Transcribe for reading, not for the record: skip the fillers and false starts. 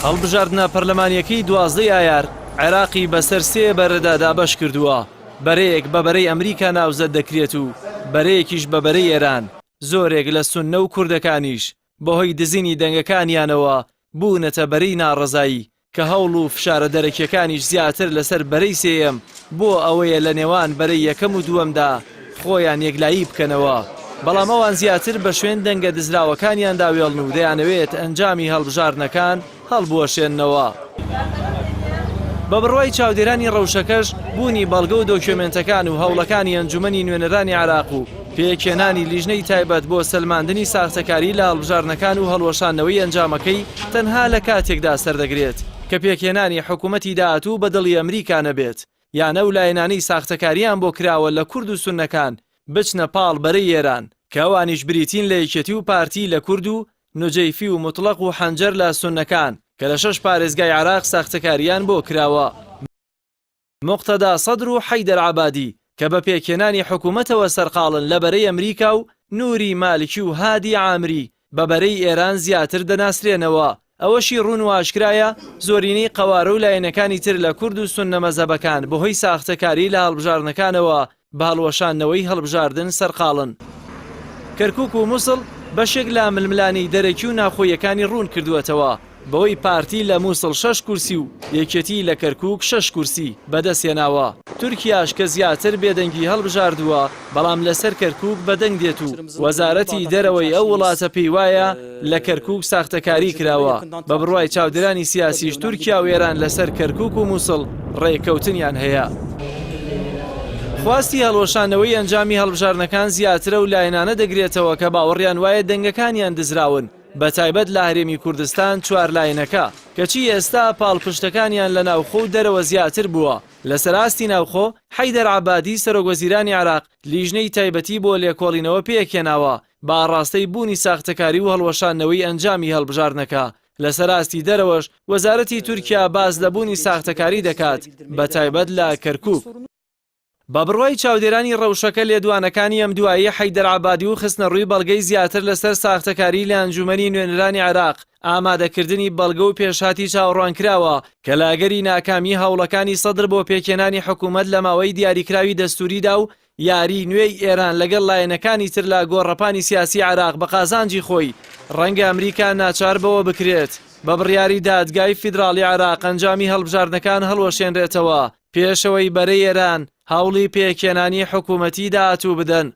هەڵبژاردنە پەرلەمانیەکەی 12 ئایار عێراقی بەسەر 3 بەرەدادا بەش کردووە. بەرەیەک بە بەرەی ئەمریکا ناوزەت دەکرێت و بەرەیەکیش بە بەرەی ئێران. زۆرێک لە سوننە و کوردەکانیش بەهۆی دزینی دەنگەکانیانەوە بوونەتە بەرەی ناڕەزایی کە هەوڵ و فشارە دەرەکیەکانیش زیاتر لەسەر بەرەی سێیەم بۆ ئەوەیە لە نێوان بەرەی یەکەم و دووەمدا خۆیان یەکلایی بکەنەوە. بەڵام ئەوان زیاتر بە شوێن دەنگە دزراوەکانیاندا وێڵن و دەیانەوێت ئەنجامی هەڵبژاردنەکان هەڵبوەشێننەوە. بە بڕوای چاودێرانی ڕەوشەکەش بوونی بەڵگە و دۆکیومنتەکان و هەوڵەکانی ئەنجومەنی نوێنەرانی عێراق و پێکێنانی لیژنەی تایبەت بۆ سەلماندنی ساختەکاری لە هەڵبژاردنەکان و هەڵوەشانەوەی ئەنجامەکەی تەنها لە کاتێکدا سەردەگرێت کە پێکێنانی حکوومەتی داهاتوو بەدڵی ئەمریکا نەبێت یان ئەو لایەنانەی ساختەکاریان بۆ کراوە لە کورد و سوننەکان بچنە پاڵ بەرەی ئێران کە ئەوانیش بریتین لە یەکێتی و پارتی لە کورد و نوجەیفی و مطلق و حەنجەر لە سوننەکان کە لە 6 پارێزگای عێراق ساختەکاریان بۆ کراوە. مقتەدا سەدر و حەیدەر عەبادی کە بە پێکێنانی حکوومەتەوە سەرقاڵن لە بەرەی ئەمریکا و نوری مالکی و هادی عامری بە بەرەی ئێران زیاتر دەناسرێنەوە. ئەوەشی ڕوون و ئاشکرایە زۆرینەی قەوارە و لایەنەکانی تر لە کورد و سوننە مەزەبەکان بەهۆی ساختەکاری لە هەڵبژاردنەکانەوە بە هەڵوەشانەوەی هەڵبژاردن سەرقاڵن. کەرکووک و مووسڵ بەشێک لە ململانی دەرەکی و ناخۆیەکانی ڕوون کردووەتەوە بەوەی پارتی لە مووسڵ 6 کورسی و یەکێتی لە کەرکووک 6 کورسی بەدەستێناوە. تورکیاش کە زیاتر بێدەنگی هەڵبژاردووە بەڵام لەسەر کەرکووک بەدەنگ دێت و وەزارەتی دەرەوەی ئەو وڵاتە پێی وایە لە کەرکووک ساختەکاری کراوە. بە بڕوای چاودێرانی سیاسیش تورکیا و ئێران لەسەر کەرکووک و مووسڵ ڕێککەوتنیان هەیە. خواستی هەڵوەشانەوەی ئەنجامی هەڵبژاردنەکان زیاترە و لایەنانە دەگرێتەوە کە باوەڕیان وایە دەنگەکانیان دزراون بە تایبەت لە هەرێمی کوردستان 4 لایەنەکە کەچی ئێستا پاڵپشتەکانیان لە ناوخۆ و دەرەوە زیاتر بووە. لە سەراستی ناوخۆ حەیدەر عەبادی سەرۆکوەزیرانی عێراق لیژنەی تایبەتی بۆ لێکۆڵینەوە پێکێناوە بە ئاڕاستەی بوونی ساختەکاری و هەڵوەشانەوەی ئەنجامی هەڵبژاردنەکە. لە سەراستی دەرەوەش وەزارەتی تورکیا باز لە بوونی ساختەکاری دەکات بە تایبەت لە کەرکووک. بە بڕوای چاودێرانی ڕەوشەکە لێدوانەکانی ئەم دواییە حەیدەر عەبادی و خستنە ڕووی بەڵگەی زیاتر لەسەر ساختەکاری لە ئەنجومەنی نوێنەرانی عێراق ئامادەکردنی بەڵگە و پێشهاتی چاوەڕوانکراوە کە لاگەری ناکامی هەوڵەکانی سەدر بۆ پێکێنانی حکوومەت لە ماوەی دیاریکراوی دەستوریدا و یاری نوێی ئێران لەگەڵ لایەنەکانی تر لە گۆڕەپانی سیاسی عێراق بە قازانجی خۆی ڕەنگە ئەمریکا ناچار بەوە بکرێت بە بڕیاری دادگای فیدراڵی عێراق ئەنجامی هەڵبژاردنەکان هەڵوەشێنرێتەوە پێشەوەی بەرەی ئێران هەوڵی پێکێنانی حکوومەتی داهاتوو بدەن.